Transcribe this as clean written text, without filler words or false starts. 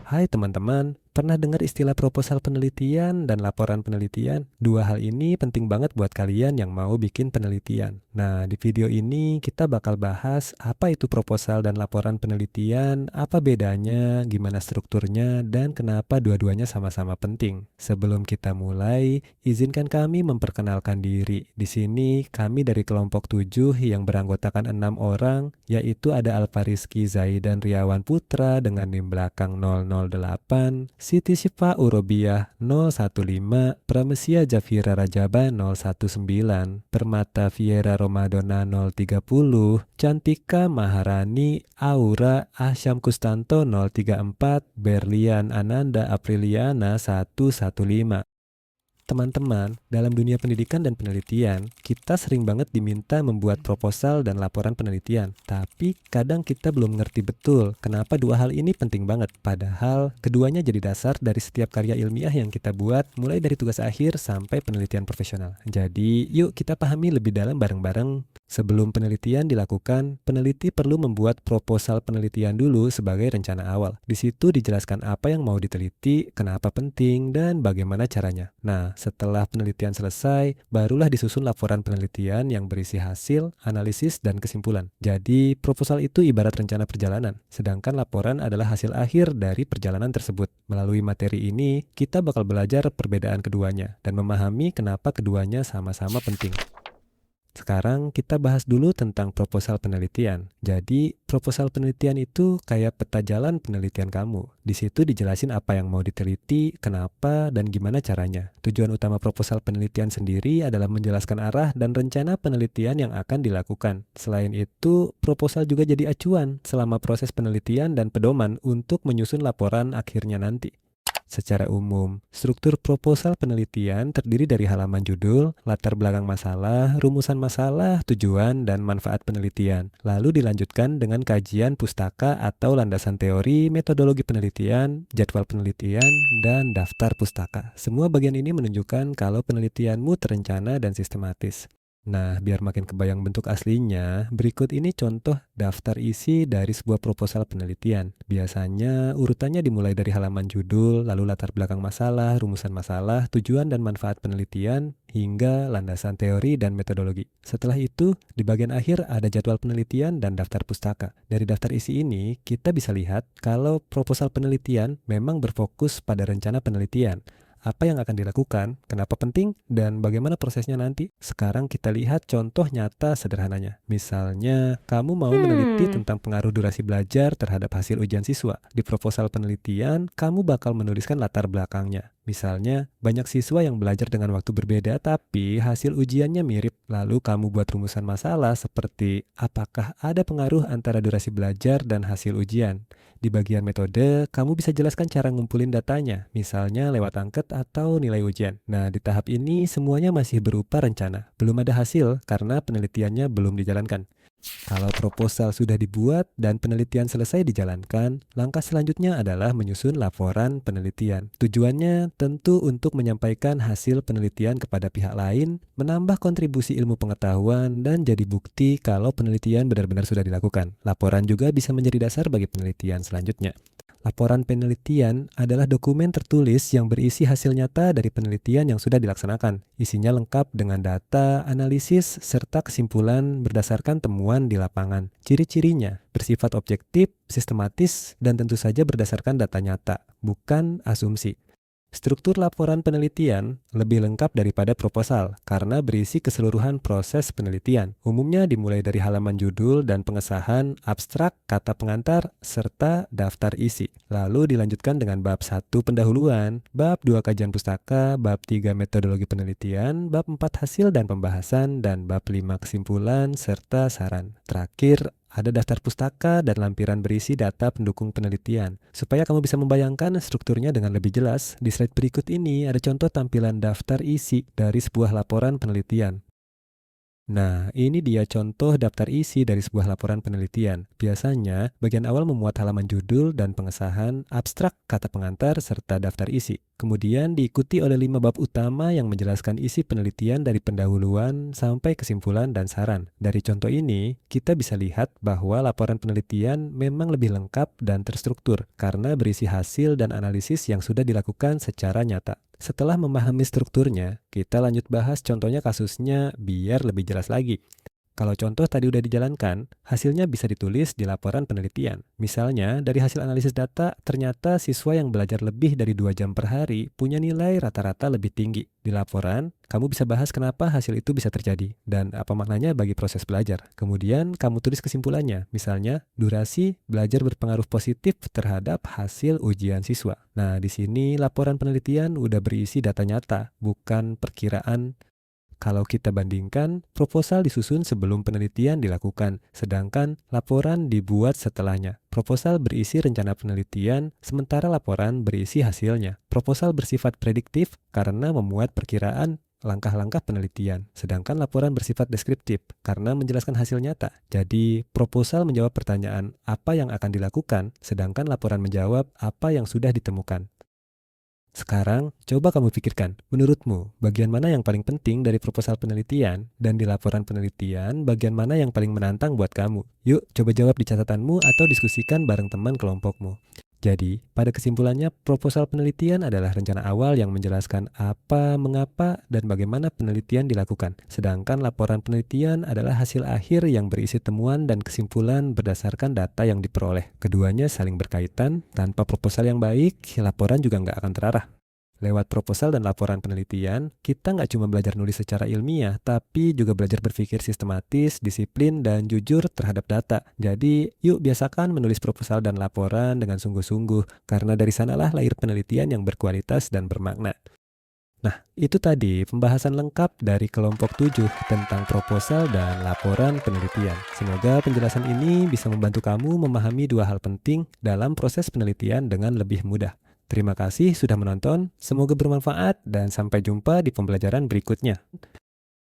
Hai teman-teman, pernah dengar istilah proposal penelitian dan laporan penelitian? Dua hal ini penting banget buat kalian yang mau bikin penelitian. Nah, di video ini kita bakal bahas apa itu proposal dan laporan penelitian, apa bedanya, gimana strukturnya, dan kenapa dua-duanya sama-sama penting. Sebelum kita mulai, izinkan kami memperkenalkan diri. Di sini kami dari kelompok 7 yang beranggotakan 6 orang, yaitu ada Alfa Rizky Zaidan Riawan Putra dengan NIM belakang 008, Siti Syifa Urobiah 015, Pramesia Jafira Rajaba 019, Permata Viera Romadona 030, Cantika Maharani Aura Asyam Kustanto 034, Berlian Ananda Apriliana 115. Teman-teman, dalam dunia pendidikan dan penelitian, kita sering banget diminta membuat proposal dan laporan penelitian. Tapi kadang kita belum ngerti betul kenapa dua hal ini penting banget. Padahal keduanya jadi dasar dari setiap karya ilmiah yang kita buat, mulai dari tugas akhir sampai penelitian profesional. Jadi, yuk kita pahami lebih dalam bareng-bareng. Sebelum penelitian dilakukan, peneliti perlu membuat proposal penelitian dulu sebagai rencana awal. Di situ dijelaskan apa yang mau diteliti, kenapa penting, dan bagaimana caranya. Nah, setelah penelitian selesai, barulah disusun laporan penelitian yang berisi hasil, analisis, dan kesimpulan. Jadi, proposal itu ibarat rencana perjalanan, sedangkan laporan adalah hasil akhir dari perjalanan tersebut. Melalui materi ini, kita bakal belajar perbedaan keduanya dan memahami kenapa keduanya sama-sama penting. Sekarang kita bahas dulu tentang proposal penelitian. Jadi, proposal penelitian itu kayak peta jalan penelitian kamu. Di situ dijelasin apa yang mau diteliti, kenapa, dan gimana caranya. Tujuan utama proposal penelitian sendiri adalah menjelaskan arah dan rencana penelitian yang akan dilakukan. Selain itu, proposal juga jadi acuan selama proses penelitian dan pedoman untuk menyusun laporan akhirnya nanti. Secara umum, struktur proposal penelitian terdiri dari halaman judul, latar belakang masalah, rumusan masalah, tujuan, dan manfaat penelitian. Lalu dilanjutkan dengan kajian pustaka atau landasan teori, metodologi penelitian, jadwal penelitian, dan daftar pustaka. Semua bagian ini menunjukkan kalau penelitianmu terencana dan sistematis. Nah, biar makin kebayang bentuk aslinya, berikut ini contoh daftar isi dari sebuah proposal penelitian. Biasanya urutannya dimulai dari halaman judul, lalu latar belakang masalah, rumusan masalah, tujuan dan manfaat penelitian, hingga landasan teori dan metodologi. Setelah itu, di bagian akhir ada jadwal penelitian dan daftar pustaka. Dari daftar isi ini, kita bisa lihat kalau proposal penelitian memang berfokus pada rencana penelitian. Apa yang akan dilakukan, kenapa penting, dan bagaimana prosesnya nanti. Sekarang kita lihat contoh nyata sederhananya. Misalnya, kamu mau meneliti tentang pengaruh durasi belajar terhadap hasil ujian siswa. Di proposal penelitian, kamu bakal menuliskan latar belakangnya. Misalnya, banyak siswa yang belajar dengan waktu berbeda tapi hasil ujiannya mirip. Lalu kamu buat rumusan masalah seperti apakah ada pengaruh antara durasi belajar dan hasil ujian. Di bagian metode, kamu bisa jelaskan cara ngumpulin datanya, misalnya lewat angket atau nilai ujian. Nah, di tahap ini semuanya masih berupa rencana. Belum ada hasil karena penelitiannya belum dijalankan. Kalau proposal sudah dibuat dan penelitian selesai dijalankan, langkah selanjutnya adalah menyusun laporan penelitian. Tujuannya tentu untuk menyampaikan hasil penelitian kepada pihak lain, menambah kontribusi ilmu pengetahuan, dan jadi bukti kalau penelitian benar-benar sudah dilakukan. Laporan juga bisa menjadi dasar bagi penelitian selanjutnya. Laporan penelitian adalah dokumen tertulis yang berisi hasil nyata dari penelitian yang sudah dilaksanakan. Isinya lengkap dengan data, analisis, serta kesimpulan berdasarkan temuan di lapangan. Ciri-cirinya bersifat objektif, sistematis, dan tentu saja berdasarkan data nyata, bukan asumsi. Struktur laporan penelitian lebih lengkap daripada proposal karena berisi keseluruhan proses penelitian. Umumnya dimulai dari halaman judul dan pengesahan, abstrak, kata pengantar, serta daftar isi. Lalu dilanjutkan dengan bab 1 pendahuluan, bab 2 kajian pustaka, bab 3 metodologi penelitian, bab 4 hasil dan pembahasan, dan bab 5 kesimpulan serta saran. Terakhir, ada daftar pustaka dan lampiran berisi data pendukung penelitian. Supaya kamu bisa membayangkan strukturnya dengan lebih jelas, di slide berikut ini ada contoh tampilan daftar isi dari sebuah laporan penelitian. Nah, ini dia contoh daftar isi dari sebuah laporan penelitian. Biasanya, bagian awal memuat halaman judul dan pengesahan, abstrak, kata pengantar, serta daftar isi. Kemudian diikuti oleh 5 bab utama yang menjelaskan isi penelitian dari pendahuluan sampai kesimpulan dan saran. Dari contoh ini, kita bisa lihat bahwa laporan penelitian memang lebih lengkap dan terstruktur karena berisi hasil dan analisis yang sudah dilakukan secara nyata. Setelah memahami strukturnya, kita lanjut bahas contohnya kasusnya biar lebih jelas lagi. Kalau contoh tadi udah dijalankan, hasilnya bisa ditulis di laporan penelitian. Misalnya, dari hasil analisis data, ternyata siswa yang belajar lebih dari 2 jam per hari punya nilai rata-rata lebih tinggi. Di laporan, kamu bisa bahas kenapa hasil itu bisa terjadi dan apa maknanya bagi proses belajar. Kemudian, kamu tulis kesimpulannya. Misalnya, durasi belajar berpengaruh positif terhadap hasil ujian siswa. Nah, di sini laporan penelitian udah berisi data nyata, bukan perkiraan. Kalau kita bandingkan, proposal disusun sebelum penelitian dilakukan, sedangkan laporan dibuat setelahnya. Proposal berisi rencana penelitian, sementara laporan berisi hasilnya. Proposal bersifat prediktif karena memuat perkiraan langkah-langkah penelitian, sedangkan laporan bersifat deskriptif karena menjelaskan hasil nyata. Jadi, proposal menjawab pertanyaan apa yang akan dilakukan, sedangkan laporan menjawab apa yang sudah ditemukan. Sekarang, coba kamu pikirkan, menurutmu, bagian mana yang paling penting dari proposal penelitian dan di laporan penelitian, bagian mana yang paling menantang buat kamu? Yuk, coba jawab di catatanmu atau diskusikan bareng teman kelompokmu. Jadi, pada kesimpulannya, proposal penelitian adalah rencana awal yang menjelaskan apa, mengapa, dan bagaimana penelitian dilakukan. Sedangkan laporan penelitian adalah hasil akhir yang berisi temuan dan kesimpulan berdasarkan data yang diperoleh. Keduanya saling berkaitan, tanpa proposal yang baik, laporan juga nggak akan terarah. Lewat proposal dan laporan penelitian, kita nggak cuma belajar nulis secara ilmiah, tapi juga belajar berpikir sistematis, disiplin, dan jujur terhadap data. Jadi, yuk biasakan menulis proposal dan laporan dengan sungguh-sungguh, karena dari sanalah lahir penelitian yang berkualitas dan bermakna. Nah, itu tadi pembahasan lengkap dari kelompok 7 tentang proposal dan laporan penelitian. Semoga penjelasan ini bisa membantu kamu memahami 2 hal penting dalam proses penelitian dengan lebih mudah. Terima kasih sudah menonton, semoga bermanfaat dan sampai jumpa di pembelajaran berikutnya.